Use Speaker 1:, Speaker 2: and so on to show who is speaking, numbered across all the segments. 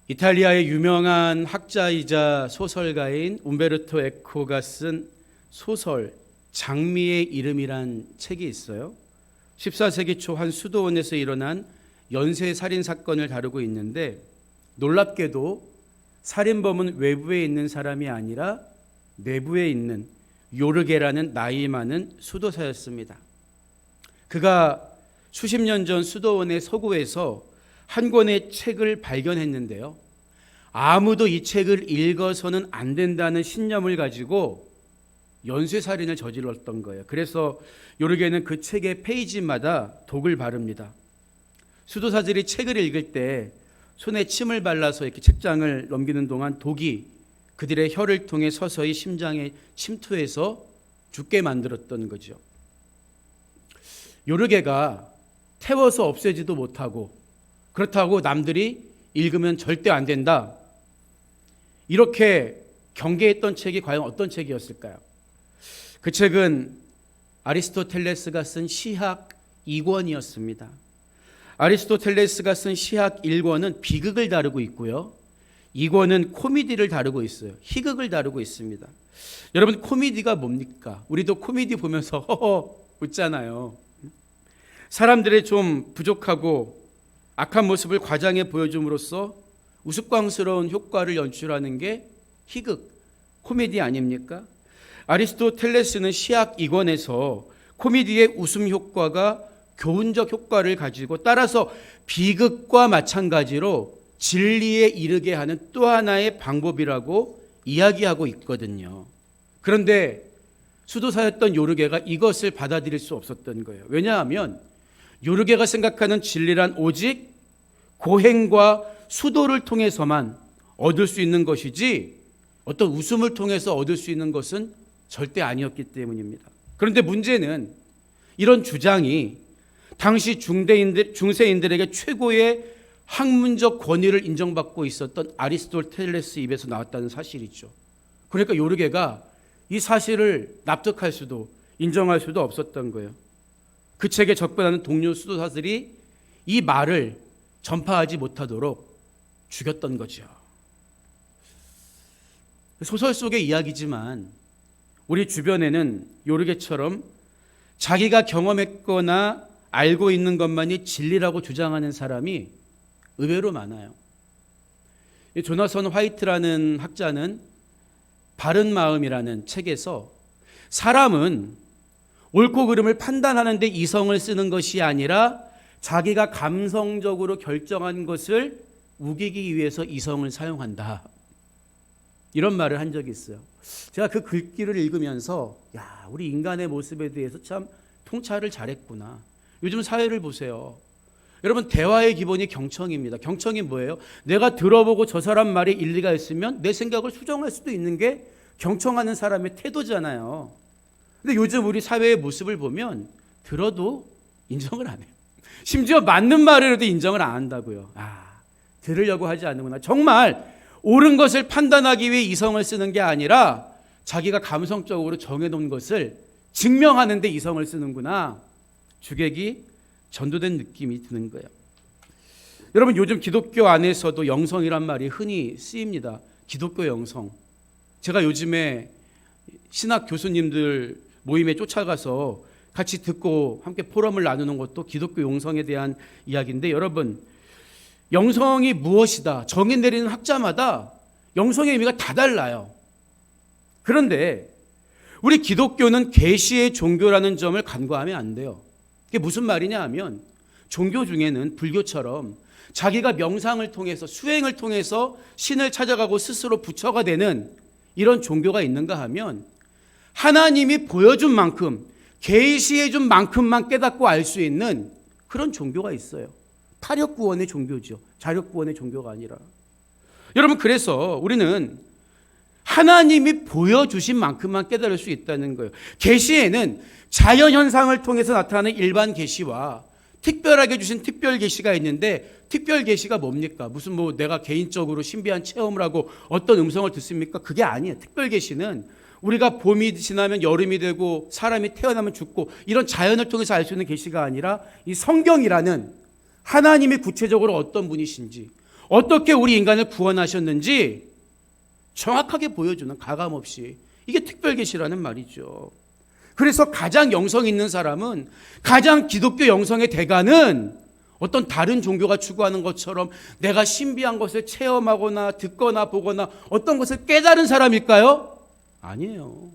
Speaker 1: 이탈리아의 유명한 학자이자 소설가인 움베르토 에코가 쓴 소설 장미의 이름이란 책이 있어요. 14세기 초 한 수도원에서 일어난 연쇄 살인 사건을 다루고 있는데, 놀랍게도 살인범은 외부에 있는 사람이 아니라 내부에 있는 요르게라는 나이 많은 수도사였습니다. 그가 수십 년 전 수도원의 서구에서 한 권의 책을 발견했는데요, 아무도 이 책을 읽어서는 안 된다는 신념을 가지고 연쇄살인을 저질렀던 거예요. 그래서 요르게는 그 책의 페이지마다 독을 바릅니다. 수도사들이 책을 읽을 때 손에 침을 발라서 이렇게 책장을 넘기는 동안 독이 그들의 혀를 통해 서서히 심장에 침투해서 죽게 만들었던 거죠. 요르게가 태워서 없애지도 못하고, 그렇다고 남들이 읽으면 절대 안 된다, 이렇게 경계했던 책이 과연 어떤 책이었을까요? 그 책은 아리스토텔레스가 쓴 시학 2권이었습니다. 아리스토텔레스가 쓴 시학 1권은 비극을 다루고 있고요, 2권은 코미디를 다루고 있어요. 희극을 다루고 있습니다. 여러분, 코미디가 뭡니까? 우리도 코미디 보면서 허허 웃잖아요. 사람들의 좀 부족하고 악한 모습을 과장해 보여줌으로써 우스꽝스러운 효과를 연출하는 게 희극, 코미디 아닙니까? 아리스토텔레스는 시학 2권에서 코미디의 웃음 효과가 교훈적 효과를 가지고, 따라서 비극과 마찬가지로 진리에 이르게 하는 또 하나의 방법이라고 이야기하고 있거든요. 그런데 수도사였던 요르게가 이것을 받아들일 수 없었던 거예요. 왜냐하면 요르게가 생각하는 진리란 오직 고행과 수도를 통해서만 얻을 수 있는 것이지, 어떤 웃음을 통해서 얻을 수 있는 것은 절대 아니었기 때문입니다. 그런데 문제는 이런 주장이 당시 중세인들에게 최고의 학문적 권위를 인정받고 있었던 아리스토텔레스 입에서 나왔다는 사실이죠. 그러니까 요르게가 이 사실을 납득할 수도 인정할 수도 없었던 거예요. 그 책에 접근하는 동료 수도사들이 이 말을 전파하지 못하도록 죽였던 거죠. 소설 속의 이야기지만 우리 주변에는 요르게처럼 자기가 경험했거나 알고 있는 것만이 진리라고 주장하는 사람이 의외로 많아요. 조나선 화이트라는 학자는 바른 마음이라는 책에서 사람은 옳고 그름을 판단하는 데 이성을 쓰는 것이 아니라 자기가 감성적으로 결정한 것을 우기기 위해서 이성을 사용한다, 이런 말을 한 적이 있어요. 제가 그 글귀를 읽으면서 우리 인간의 모습에 대해서 참 통찰을 잘했구나. 요즘 사회를 보세요. 여러분, 대화의 기본이 경청입니다. 경청이 뭐예요? 내가 들어보고 저 사람 말에 일리가 있으면 내 생각을 수정할 수도 있는 게 경청하는 사람의 태도잖아요. 근데 요즘 우리 사회의 모습을 보면 들어도 인정을 안 해요. 심지어 맞는 말이라도 인정을 안 한다고요. 들으려고 하지 않는구나. 정말 옳은 것을 판단하기 위해 이성을 쓰는 게 아니라 자기가 감성적으로 정해놓은 것을 증명하는 데 이성을 쓰는구나. 주객이 전도된 느낌이 드는 거예요. 여러분, 요즘 기독교 안에서도 영성이란 말이 흔히 쓰입니다. 기독교 영성. 제가 요즘에 신학 교수님들 모임에 쫓아가서 같이 듣고 함께 포럼을 나누는 것도 기독교 영성에 대한 이야기인데, 여러분, 영성이 무엇이다 정의 내리는 학자마다 영성의 의미가 다 달라요. 그런데 우리 기독교는 계시의 종교라는 점을 간과하면 안 돼요. 그게 무슨 말이냐 하면, 종교 중에는 불교처럼 자기가 명상을 통해서, 수행을 통해서 신을 찾아가고 스스로 부처가 되는 이런 종교가 있는가 하면, 하나님이 보여준 만큼, 계시해 준 만큼만 깨닫고 알 수 있는 그런 종교가 있어요. 타력구원의 종교죠. 자력구원의 종교가 아니라. 여러분, 그래서 우리는 하나님이 보여주신 만큼만 깨달을 수 있다는 거예요. 계시에는 자연현상을 통해서 나타나는 일반 계시와 특별하게 주신 특별 계시가 있는데 특별 계시가 뭡니까? 무슨 뭐 내가 개인적으로 신비한 체험을 하고 어떤 음성을 듣습니까? 그게 아니에요. 특별 계시는 우리가 봄이 지나면 여름이 되고 사람이 태어나면 죽고 이런 자연을 통해서 알 수 있는 계시가 아니라 이 성경이라는 하나님이 구체적으로 어떤 분이신지 어떻게 우리 인간을 구원하셨는지 정확하게 보여주는, 가감없이, 이게 특별 계시라는 말이죠. 그래서 가장 영성 있는 사람은, 가장 기독교 영성의 대가는 어떤 다른 종교가 추구하는 것처럼 내가 신비한 것을 체험하거나 듣거나 보거나 어떤 것을 깨달은 사람일까요? 아니에요.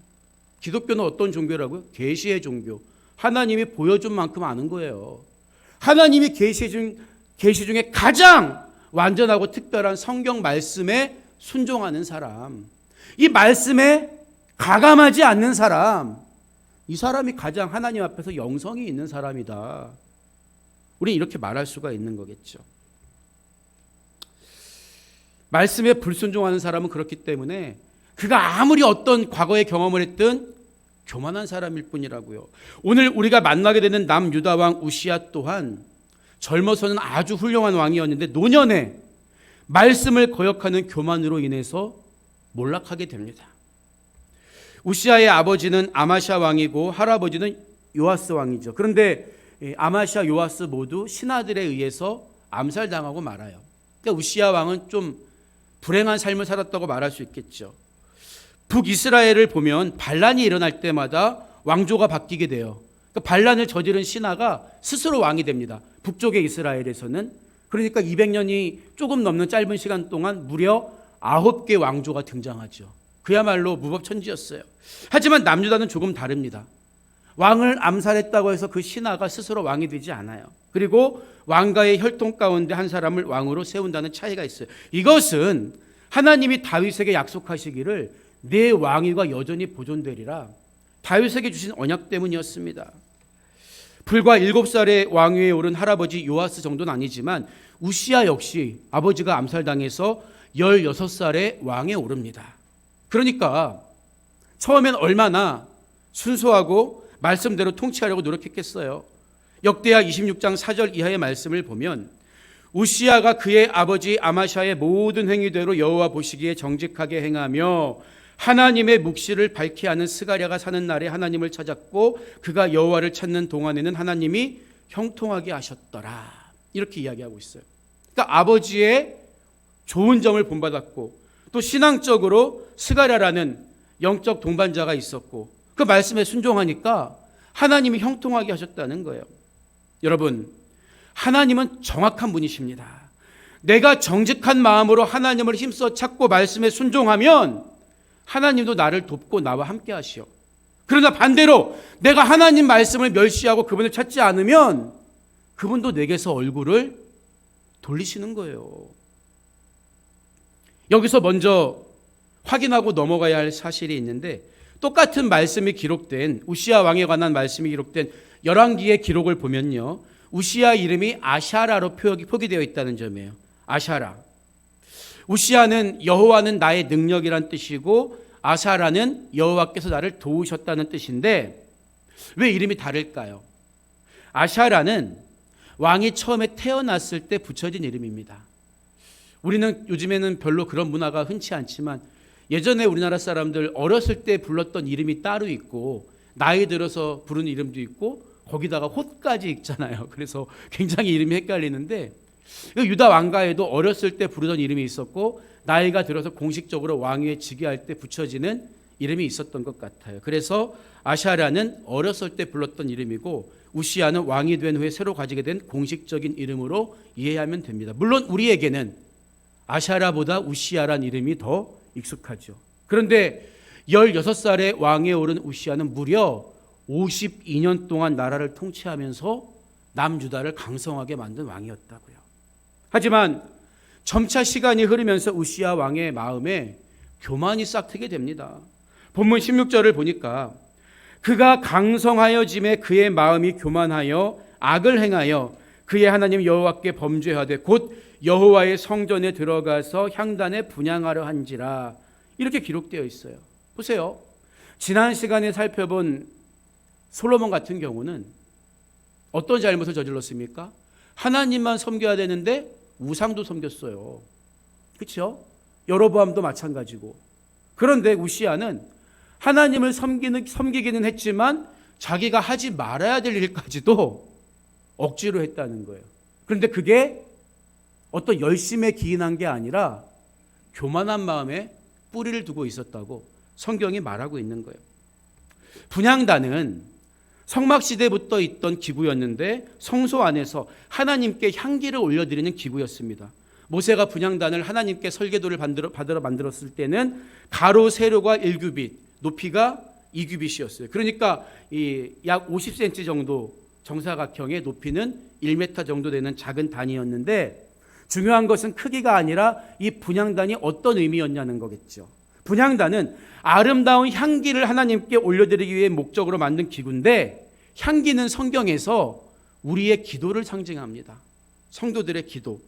Speaker 1: 기독교는 어떤 종교라고요? 계시의 종교. 하나님이 보여준 만큼 아는 거예요. 하나님이 계시 중에 가장 완전하고 특별한 성경 말씀에 순종하는 사람, 이 말씀에 가감하지 않는 사람, 이 사람이 가장 하나님 앞에서 영성이 있는 사람이다. 우리는 이렇게 말할 수가 있는 거겠죠. 말씀에 불순종하는 사람은 그렇기 때문에 그가 아무리 어떤 과거의 경험을 했든 교만한 사람일 뿐이라고요. 오늘 우리가 만나게 되는 남유다 왕 우시야 또한 젊어서는 아주 훌륭한 왕이었는데 노년에 말씀을 거역하는 교만으로 인해서 몰락하게 됩니다. 우시야의 아버지는 아마샤 왕이고 할아버지는 요아스 왕이죠. 그런데 아마샤, 요아스 모두 신하들에 의해서 암살당하고 말아요. 그러니까 우시야 왕은 좀 불행한 삶을 살았다고 말할 수 있겠죠. 북이스라엘을 보면 반란이 일어날 때마다 왕조가 바뀌게 돼요. 그러니까 반란을 저지른 신하가 스스로 왕이 됩니다. 북쪽의 이스라엘에서는. 그러니까 200년이 조금 넘는 짧은 시간 동안 무려 9개 왕조가 등장하죠. 그야말로 무법천지였어요. 하지만 남유다는 조금 다릅니다. 왕을 암살했다고 해서 그 신하가 스스로 왕이 되지 않아요. 그리고 왕가의 혈통 가운데 한 사람을 왕으로 세운다는 차이가 있어요. 이것은 하나님이 다윗에게 약속하시기를 내 왕위가 여전히 보존되리라 다윗에게 주신 언약 때문이었습니다. 불과 7살의 왕위에 오른 할아버지 요아스 정도는 아니지만 우시야 역시 아버지가 암살당해서 16살의 왕에 오릅니다. 그러니까 처음엔 얼마나 순수하고 말씀대로 통치하려고 노력했겠어요. 역대하 26장 4절 이하의 말씀을 보면 우시야가 그의 아버지 아마샤의 모든 행위대로 여호와 보시기에 정직하게 행하며 하나님의 묵시를 밝히 아는 스가랴가 사는 날에 하나님을 찾았고 그가 여호와를 찾는 동안에는 하나님이 형통하게 하셨더라. 이렇게 이야기하고 있어요. 그러니까 아버지의 좋은 점을 본받았고 또 신앙적으로 스가랴라는 영적 동반자가 있었고 그 말씀에 순종하니까 하나님이 형통하게 하셨다는 거예요. 여러분, 하나님은 정확한 분이십니다. 내가 정직한 마음으로 하나님을 힘써 찾고 말씀에 순종하면 하나님도 나를 돕고 나와 함께 하시오. 그러나 반대로 내가 하나님 말씀을 멸시하고 그분을 찾지 않으면 그분도 내게서 얼굴을 돌리시는 거예요. 여기서 먼저 확인하고 넘어가야 할 사실이 있는데 똑같은 말씀이 기록된 우시야 왕에 관한 말씀이 기록된 열왕기의 기록을 보면요. 우시야 이름이 아샤라로 표기되어 있다는 점이에요. 아샤라. 우시야는 여호와는 나의 능력이란 뜻이고 아샤라는 여호와께서 나를 도우셨다는 뜻인데 왜 이름이 다를까요? 아샤라는 왕이 처음에 태어났을 때 붙여진 이름입니다. 우리는 요즘에는 별로 그런 문화가 흔치 않지만 예전에 우리나라 사람들 어렸을 때 불렀던 이름이 따로 있고 나이 들어서 부르는 이름도 있고 거기다가 호까지 있잖아요. 그래서 굉장히 이름이 헷갈리는데 유다 왕가에도 어렸을 때 부르던 이름이 있었고 나이가 들어서 공식적으로 왕위에 즉위할 때 붙여지는 이름이 있었던 것 같아요. 그래서 아샤라는 어렸을 때 불렀던 이름이고 우시야는 왕이 된 후에 새로 가지게 된 공식적인 이름으로 이해하면 됩니다. 물론 우리에게는 아샤라보다 우시야란 이름이 더 익숙하죠. 그런데 16살의 왕에 오른 우시야는 무려 52년 동안 나라를 통치하면서 남유다를 강성하게 만든 왕이었다고요. 하지만 점차 시간이 흐르면서 우시야 왕의 마음에 교만이 싹트게 됩니다. 본문 16절을 보니까 그가 강성하여짐에 그의 마음이 교만하여 악을 행하여 그의 하나님 여호와께 범죄하되 곧 여호와의 성전에 들어가서 향단에 분향하려 한지라 이렇게 기록되어 있어요. 보세요. 지난 시간에 살펴본 솔로몬 같은 경우는 어떤 잘못을 저질렀습니까? 하나님만 섬겨야 되는데 우상도 섬겼어요. 그렇죠? 여로보암도 마찬가지고. 그런데 우시아는 하나님을 섬기기는 했지만 자기가 하지 말아야 될 일까지도 억지로 했다는 거예요. 그런데 그게 어떤 열심에 기인한 게 아니라 교만한 마음에 뿌리를 두고 있었다고 성경이 말하고 있는 거예요. 분향단은 성막시대부터 있던 기구였는데 성소 안에서 하나님께 향기를 올려드리는 기구였습니다. 모세가 분향단을 하나님께 설계도를 받으러 만들었을 때는 가로 세로가 1규빗, 높이가 2규빗이었어요. 그러니까 약 50cm 정도 정사각형의 높이는 1m 정도 되는 작은 단위였는데 중요한 것은 크기가 아니라 이 분향단이 어떤 의미였냐는 거겠죠. 분향단은 아름다운 향기를 하나님께 올려드리기 위해 목적으로 만든 기구인데 향기는 성경에서 우리의 기도를 상징합니다. 성도들의 기도.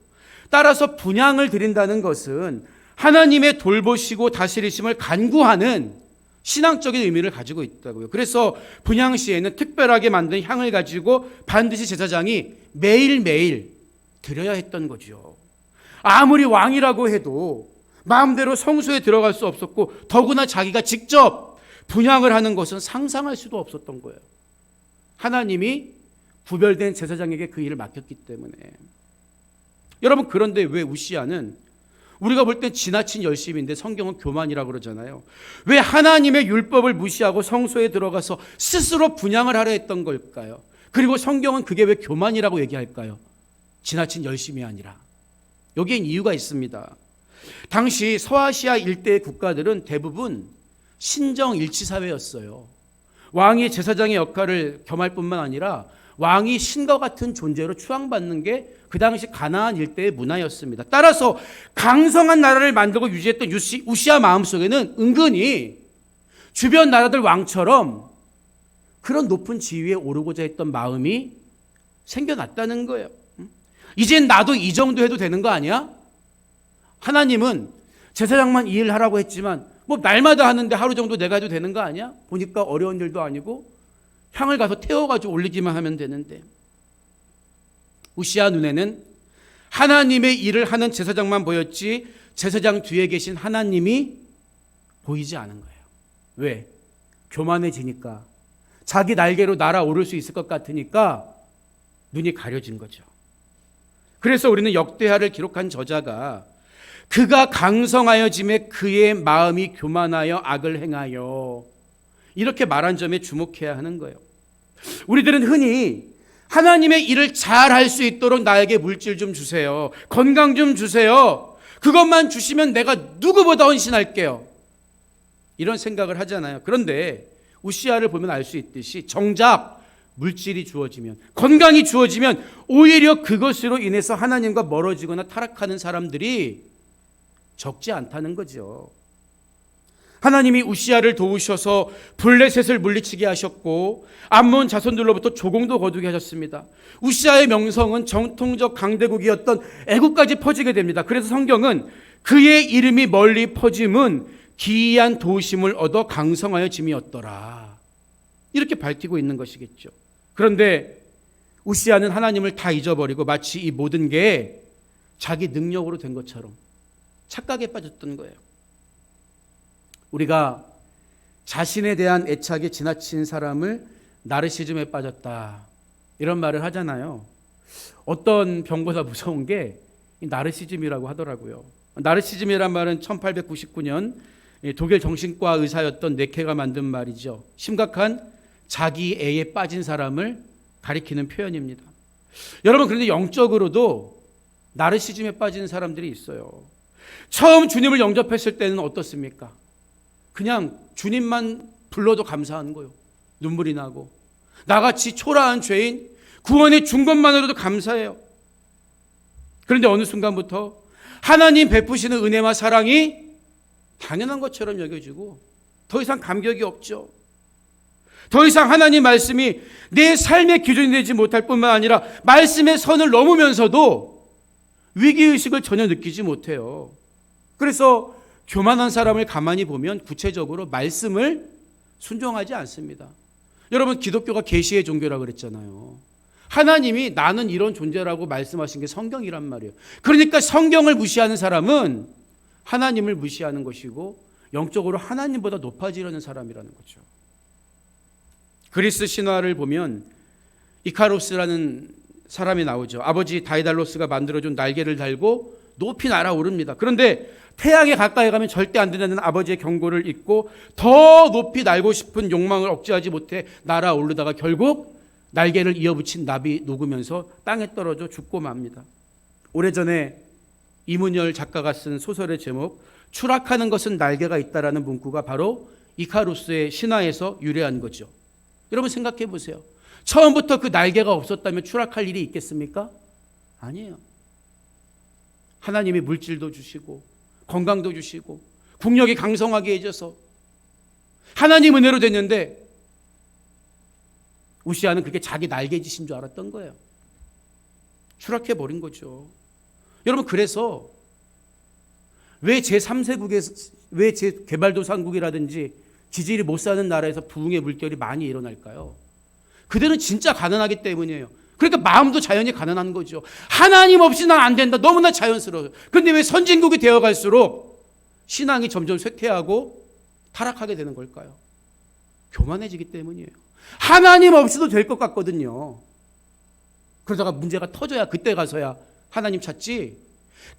Speaker 1: 따라서 분향을 드린다는 것은 하나님의 돌보시고 다스리심을 간구하는 신앙적인 의미를 가지고 있다고요. 그래서 분향 시에는 특별하게 만든 향을 가지고 반드시 제사장이 매일매일 드려야 했던 거죠. 아무리 왕이라고 해도 마음대로 성소에 들어갈 수 없었고 더구나 자기가 직접 분향을 하는 것은 상상할 수도 없었던 거예요. 하나님이 구별된 제사장에게 그 일을 맡겼기 때문에. 여러분, 그런데 왜 우시아는 우리가 볼 땐 지나친 열심인데 성경은 교만이라고 그러잖아요. 왜 하나님의 율법을 무시하고 성소에 들어가서 스스로 분향을 하려 했던 걸까요? 그리고 성경은 그게 왜 교만이라고 얘기할까요? 지나친 열심이 아니라. 여기엔 이유가 있습니다. 당시 서아시아 일대의 국가들은 대부분 신정일치사회였어요. 왕이 제사장의 역할을 겸할 뿐만 아니라 왕이 신과 같은 존재로 추앙받는 게 그 당시 가나안 일대의 문화였습니다. 따라서 강성한 나라를 만들고 유지했던 우시아 마음속에는 은근히 주변 나라들 왕처럼 그런 높은 지위에 오르고자 했던 마음이 생겨났다는 거예요. 이젠 나도 이 정도 해도 되는 거 아니야? 하나님은 제사장만 이 일 하라고 했지만 뭐 날마다 하는데 하루 정도 내가 해도 되는 거 아니야? 보니까 어려운 일도 아니고 향을 가서 태워가지고 올리기만 하면 되는데. 우시아 눈에는 하나님의 일을 하는 제사장만 보였지 제사장 뒤에 계신 하나님이 보이지 않은 거예요. 왜? 교만해지니까. 자기 날개로 날아오를 수 있을 것 같으니까 눈이 가려진 거죠. 그래서 우리는 역대하를 기록한 저자가 그가 강성하여짐에 그의 마음이 교만하여 악을 행하여 이렇게 말한 점에 주목해야 하는 거예요. 우리들은 흔히 하나님의 일을 잘 할 수 있도록 나에게 물질 좀 주세요. 건강 좀 주세요. 그것만 주시면 내가 누구보다 헌신할게요. 이런 생각을 하잖아요. 그런데 우시아를 보면 알 수 있듯이 정작 물질이 주어지면, 건강이 주어지면 오히려 그것으로 인해서 하나님과 멀어지거나 타락하는 사람들이 적지 않다는 거죠. 하나님이 우시아를 도우셔서 블레셋을 물리치게 하셨고 암몬 자손들로부터 조공도 거두게 하셨습니다. 우시아의 명성은 정통적 강대국이었던 애국까지 퍼지게 됩니다. 그래서 성경은 그의 이름이 멀리 퍼짐은 기이한 도우심을 얻어 강성하여 짐이었더라. 이렇게 밝히고 있는 것이겠죠. 그런데 우시아는 하나님을 다 잊어버리고 마치 이 모든 게 자기 능력으로 된 것처럼 착각에 빠졌던 거예요. 우리가 자신에 대한 애착이 지나친 사람을 나르시즘에 빠졌다 이런 말을 하잖아요. 어떤 병보다 무서운 게 나르시즘이라고 하더라고요. 나르시즘이란 말은 1899년 독일 정신과 의사였던 네케가 만든 말이죠. 심각한 자기 애에 빠진 사람을 가리키는 표현입니다. 여러분, 그런데 영적으로도 나르시즘에 빠진 사람들이 있어요. 처음 주님을 영접했을 때는 어떻습니까? 그냥 주님만 불러도 감사한 거예요. 눈물이 나고 나같이 초라한 죄인 구원해 준 것만으로도 감사해요. 그런데 어느 순간부터 하나님 베푸시는 은혜와 사랑이 당연한 것처럼 여겨지고 더 이상 감격이 없죠. 더 이상 하나님 말씀이 내 삶의 기준이 되지 못할 뿐만 아니라 말씀의 선을 넘으면서도 위기의식을 전혀 느끼지 못해요. 그래서 교만한 사람을 가만히 보면 구체적으로 말씀을 순종하지 않습니다. 여러분, 기독교가 계시의 종교라고 그랬잖아요. 하나님이 나는 이런 존재라고 말씀하신 게 성경이란 말이에요. 그러니까 성경을 무시하는 사람은 하나님을 무시하는 것이고 영적으로 하나님보다 높아지려는 사람이라는 거죠. 그리스 신화를 보면 이카로스라는 사람이 나오죠. 아버지 다이달로스가 만들어준 날개를 달고 높이 날아오릅니다. 그런데 태양에 가까이 가면 절대 안 된다는 아버지의 경고를 잊고 더 높이 날고 싶은 욕망을 억제하지 못해 날아오르다가 결국 날개를 이어붙인 납이 녹으면서 땅에 떨어져 죽고 맙니다. 오래전에 이문열 작가가 쓴 소설의 제목 추락하는 것은 날개가 있다라는 문구가 바로 이카루스의 신화에서 유래한 거죠. 여러분 생각해 보세요. 처음부터 그 날개가 없었다면 추락할 일이 있겠습니까? 아니에요. 하나님이 물질도 주시고 건강도 주시고 국력이 강성하게 해줘서 하나님 은혜로 됐는데 우시아는 그게 자기 날개짓인 줄 알았던 거예요. 추락해버린 거죠. 여러분 그래서 왜 제3세국에서 왜 개발도상국이라든지 지질이 못 사는 나라에서 부흥의 물결이 많이 일어날까요? 그들은 진짜 가난하기 때문이에요. 그러니까 마음도 자연히 가난한 거죠. 하나님 없이 난 안 된다. 너무나 자연스러워요. 그런데 왜 선진국이 되어갈수록 신앙이 점점 쇠퇴하고 타락하게 되는 걸까요? 교만해지기 때문이에요. 하나님 없이도 될 것 같거든요. 그러다가 문제가 터져야 그때 가서야 하나님 찾지.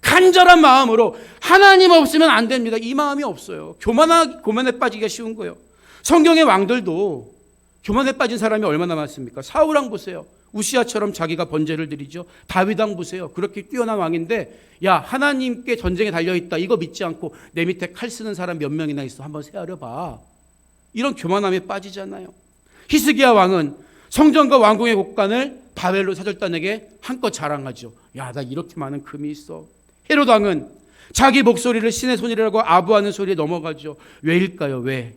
Speaker 1: 간절한 마음으로 하나님 없으면 안 됩니다. 이 마음이 없어요. 교만에 빠지기가 쉬운 거예요. 성경의 왕들도 교만에 빠진 사람이 얼마나 많습니까? 사울왕 보세요. 우시아처럼 자기가 번제를 드리죠. 다윗왕 보세요. 그렇게 뛰어난 왕인데 야 하나님께 전쟁에 달려있다. 이거 믿지 않고 내 밑에 칼 쓰는 사람 몇 명이나 있어. 한번 세아려봐. 이런 교만함에 빠지잖아요. 히스기야 왕은 성전과 왕궁의 곳간을 바벨로 사절단에게 한껏 자랑하죠. 야, 나 이렇게 많은 금이 있어. 헤롯 왕은 자기 목소리를 신의 손이라고 아부하는 소리에 넘어가죠. 왜일까요? 왜?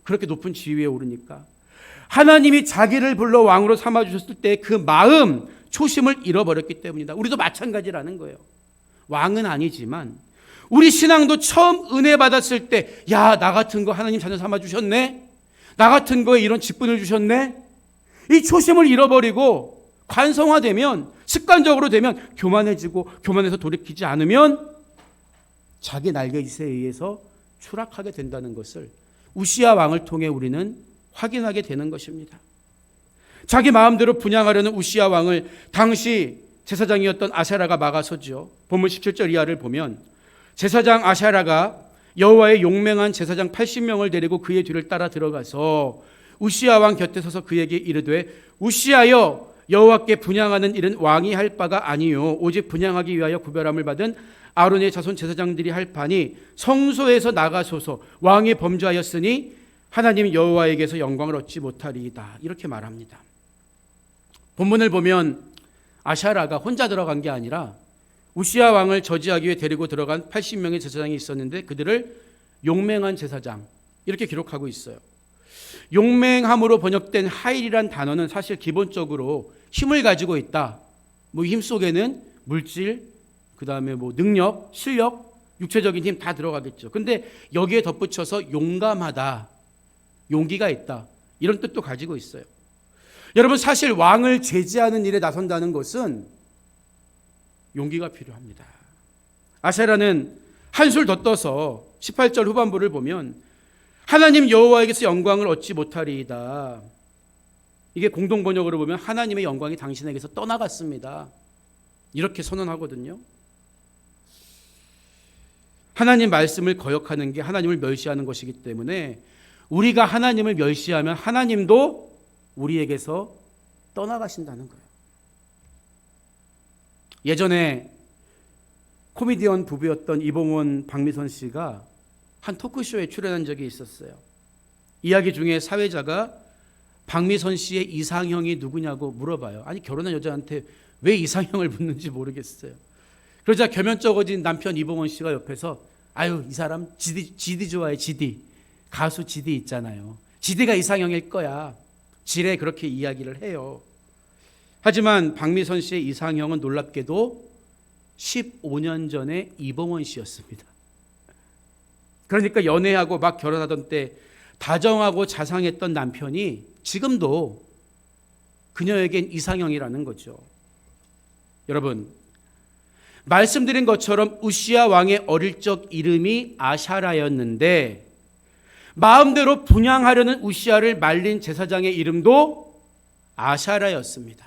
Speaker 1: 그렇게 높은 지위에 오르니까. 하나님이 자기를 불러 왕으로 삼아주셨을 때 그 마음, 초심을 잃어버렸기 때문이다. 우리도 마찬가지라는 거예요. 왕은 아니지만 우리 신앙도 처음 은혜 받았을 때 야, 나 같은 거 하나님 자녀 삼아주셨네? 나 같은 거에 이런 직분을 주셨네? 이 초심을 잃어버리고 관성화되면 습관적으로 되면 교만해지고 교만해서 돌이키지 않으면 자기 날개짓에 의해서 추락하게 된다는 것을 우시아 왕을 통해 우리는 확인하게 되는 것입니다. 자기 마음대로 분양하려는 우시아 왕을 당시 제사장이었던 아샤라가 막아서죠. 본문 17절 이하를 보면 제사장 아샤라가 여호와의 용맹한 제사장 80명을 데리고 그의 뒤를 따라 들어가서 우시아 왕 곁에 서서 그에게 이르되 우시아여 여호와께 분향하는 일은 왕이 할 바가 아니요 오직 분향하기 위하여 구별함을 받은 아론의 자손 제사장들이 할 바니 성소에서 나가소서 왕이 범죄하였으니 하나님 여호와에게서 영광을 얻지 못하리이다. 이렇게 말합니다. 본문을 보면 아샤라가 혼자 들어간 게 아니라 우시아 왕을 저지하기 위해 데리고 들어간 80명의 제사장이 있었는데 그들을 용맹한 제사장 이렇게 기록하고 있어요. 용맹함으로 번역된 하일이란 단어는 사실 기본적으로 힘을 가지고 있다. 힘 속에는 물질, 그 다음에 능력, 실력, 육체적인 힘 다 들어가겠죠. 근데 여기에 덧붙여서 용감하다, 용기가 있다 이런 뜻도 가지고 있어요. 여러분 사실 왕을 제지하는 일에 나선다는 것은 용기가 필요합니다. 아세라는 한술 더 떠서 18절 후반부를 보면 하나님 여호와에게서 영광을 얻지 못하리이다. 이게 공동 번역으로 보면 하나님의 영광이 당신에게서 떠나갔습니다. 이렇게 선언하거든요. 하나님 말씀을 거역하는 게 하나님을 멸시하는 것이기 때문에 우리가 하나님을 멸시하면 하나님도 우리에게서 떠나가신다는 거예요. 예전에 코미디언 부부였던 이봉원, 박미선 씨가 한 토크쇼에 출연한 적이 있었어요. 이야기 중에 사회자가 박미선 씨의 이상형이 누구냐고 물어봐요. 아니 결혼한 여자한테 왜 이상형을 묻는지 모르겠어요. 그러자 겸연쩍어진 남편 이봉원 씨가 옆에서 아유 이 사람 GD 좋아해. GD 가수 GD 있잖아요. GD가 이상형일 거야. 지레 그렇게 이야기를 해요. 하지만 박미선 씨의 이상형은 놀랍게도 15년 전에 이봉원 씨였습니다. 그러니까 연애하고 막 결혼하던 때 다정하고 자상했던 남편이 지금도 그녀에겐 이상형이라는 거죠. 여러분, 말씀드린 것처럼 우시야 왕의 어릴 적 이름이 아샤라였는데 마음대로 분향하려는 우시야를 말린 제사장의 이름도 아샤라였습니다.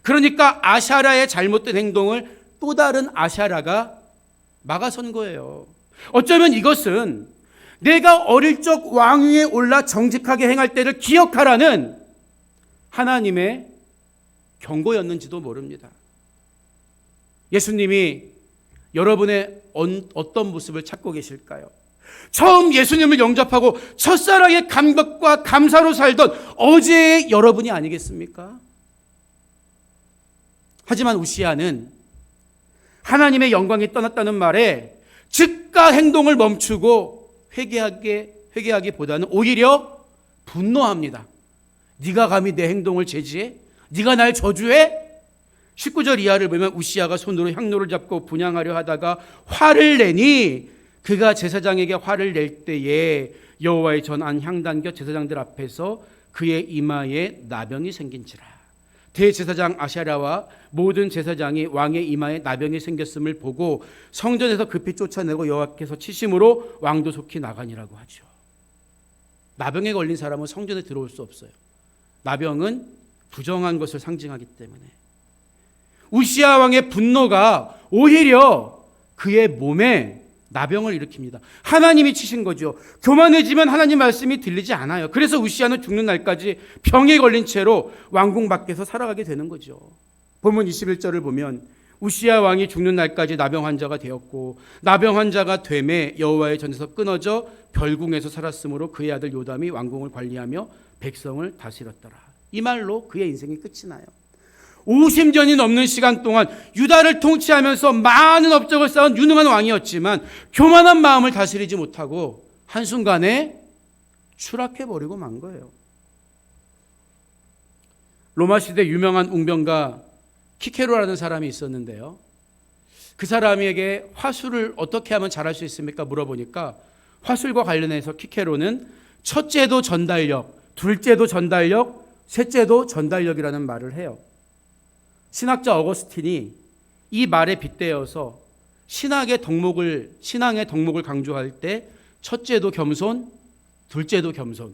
Speaker 1: 그러니까 아샤라의 잘못된 행동을 또 다른 아샤라가 막아선 거예요. 어쩌면 이것은 내가 어릴 적 왕위에 올라 정직하게 행할 때를 기억하라는 하나님의 경고였는지도 모릅니다. 예수님이 여러분의 어떤 모습을 찾고 계실까요? 처음 예수님을 영접하고 첫사랑의 감격과 감사로 살던 어제의 여러분이 아니겠습니까? 하지만 우시야는 하나님의 영광이 떠났다는 말에 즉각 행동을 멈추고 회개하기보다는 오히려 분노합니다. 네가 감히 내 행동을 제지해? 네가 날 저주해? 19절 이하를 보면 우시야가 손으로 향로를 잡고 분향하려 하다가 화를 내니 그가 제사장에게 화를 낼 때에 여호와의 전안 향단 곁 제사장들 앞에서 그의 이마에 나병이 생긴지라. 대제사장 아샤랴와 모든 제사장이 왕의 이마에 나병이 생겼음을 보고 성전에서 급히 쫓아내고 여호와께서 치심으로 왕도 속히 나가니라고 하죠. 나병에 걸린 사람은 성전에 들어올 수 없어요. 나병은 부정한 것을 상징하기 때문에. 우시야 왕의 분노가 오히려 그의 몸에 나병을 일으킵니다. 하나님이 치신 거죠. 교만해지면 하나님 말씀이 들리지 않아요. 그래서 우시야는 죽는 날까지 병에 걸린 채로 왕궁 밖에서 살아가게 되는 거죠. 본문 21절을 보면 우시야 왕이 죽는 날까지 나병 환자가 되었고 나병 환자가 되매 여호와의 전에서 끊어져 별궁에서 살았으므로 그의 아들 요담이 왕궁을 관리하며 백성을 다스렸더라. 이 말로 그의 인생이 끝이 나요. 50년이 넘는 시간 동안 유다를 통치하면서 많은 업적을 쌓은 유능한 왕이었지만 교만한 마음을 다스리지 못하고 한순간에 추락해버리고 만 거예요. 로마 시대 유명한 웅병가 키케로라는 사람이 있었는데요. 그 사람에게 화술을 어떻게 하면 잘할 수 있습니까? 물어보니까 화술과 관련해서 키케로는 첫째도 전달력, 둘째도 전달력, 셋째도 전달력이라는 말을 해요. 신학자 어거스틴이 이 말에 빗대어서 신앙의 덕목을 강조할 때 첫째도 겸손, 둘째도 겸손,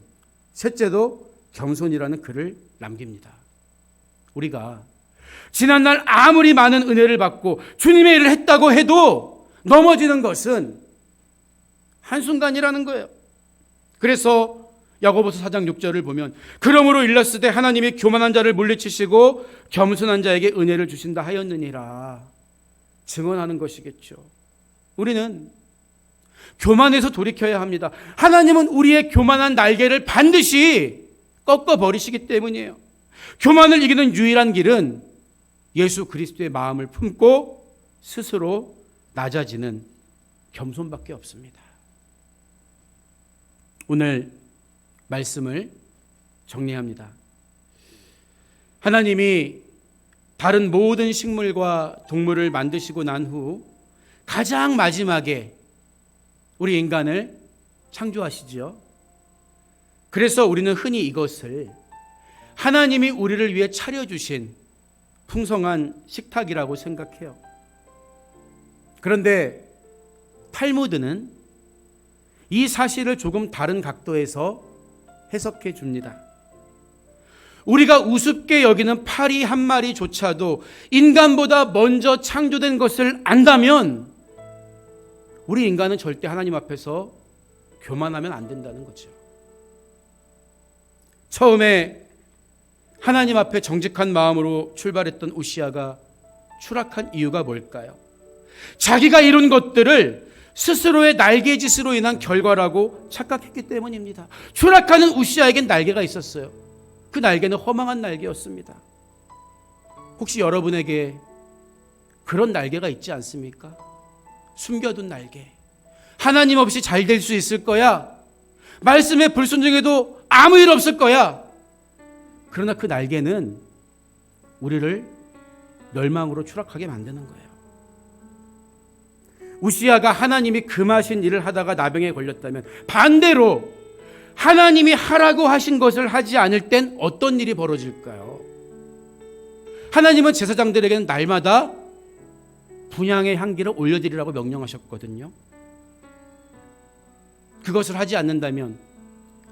Speaker 1: 셋째도 겸손이라는 글을 남깁니다. 우리가 지난날 아무리 많은 은혜를 받고 주님의 일을 했다고 해도 넘어지는 것은 한순간이라는 거예요. 그래서 야고보서 4장 6절을 보면 그러므로 일렀으되 하나님이 교만한 자를 물리치시고 겸손한 자에게 은혜를 주신다 하였느니라 증언하는 것이겠죠. 우리는 교만에서 돌이켜야 합니다. 하나님은 우리의 교만한 날개를 반드시 꺾어버리시기 때문이에요. 교만을 이기는 유일한 길은 예수 그리스도의 마음을 품고 스스로 낮아지는 겸손밖에 없습니다. 오늘 말씀을 정리합니다. 하나님이 다른 모든 식물과 동물을 만드시고 난 후 가장 마지막에 우리 인간을 창조하시지요. 그래서 우리는 흔히 이것을 하나님이 우리를 위해 차려주신 풍성한 식탁이라고 생각해요. 그런데 탈무드는 이 사실을 조금 다른 각도에서 해석해 줍니다. 우리가 우습게 여기는 파리 한 마리조차도 인간보다 먼저 창조된 것을 안다면 우리 인간은 절대 하나님 앞에서 교만하면 안 된다는 거죠. 처음에 하나님 앞에 정직한 마음으로 출발했던 우시야가 추락한 이유가 뭘까요? 자기가 이룬 것들을 스스로의 날개짓으로 인한 결과라고 착각했기 때문입니다. 추락하는 우시야에겐 날개가 있었어요. 그 날개는 허망한 날개였습니다. 혹시 여러분에게 그런 날개가 있지 않습니까? 숨겨둔 날개. 하나님 없이 잘 될 수 있을 거야. 말씀에 불순종해도 아무 일 없을 거야. 그러나 그 날개는 우리를 멸망으로 추락하게 만드는 거예요. 우시야가 하나님이 금하신 일을 하다가 나병에 걸렸다면 반대로 하나님이 하라고 하신 것을 하지 않을 땐 어떤 일이 벌어질까요? 하나님은 제사장들에게는 날마다 분향의 향기를 올려드리라고 명령하셨거든요. 그것을 하지 않는다면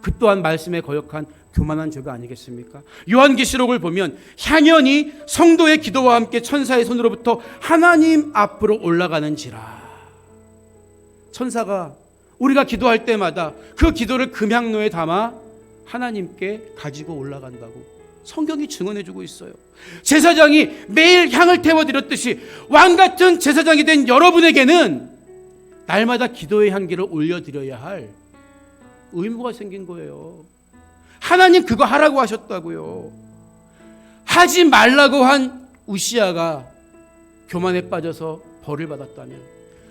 Speaker 1: 그 또한 말씀에 거역한 교만한 죄가 아니겠습니까? 요한계시록을 보면 향연이 성도의 기도와 함께 천사의 손으로부터 하나님 앞으로 올라가는지라. 천사가 우리가 기도할 때마다 그 기도를 금향로에 담아 하나님께 가지고 올라간다고 성경이 증언해주고 있어요. 제사장이 매일 향을 태워드렸듯이 왕같은 제사장이 된 여러분에게는 날마다 기도의 향기를 올려드려야 할 의무가 생긴 거예요. 하나님 그거 하라고 하셨다고요. 하지 말라고 한 우시야가 교만에 빠져서 벌을 받았다면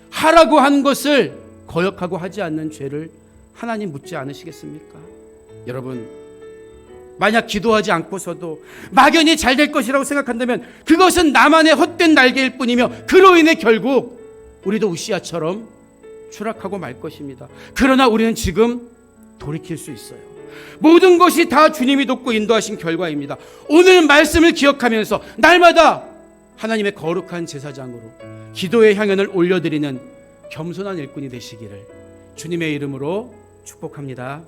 Speaker 1: 하라고 한 것을 거역하고 하지 않는 죄를 하나님 묻지 않으시겠습니까? 여러분, 만약 기도하지 않고서도 막연히 잘 될 것이라고 생각한다면 그것은 나만의 헛된 날개일 뿐이며 그로 인해 결국 우리도 우시야처럼 추락하고 말 것입니다. 그러나 우리는 지금 돌이킬 수 있어요. 모든 것이 다 주님이 돕고 인도하신 결과입니다. 오늘 말씀을 기억하면서 날마다 하나님의 거룩한 제사장으로 기도의 향연을 올려드리는 겸손한 일꾼이 되시기를 주님의 이름으로 축복합니다.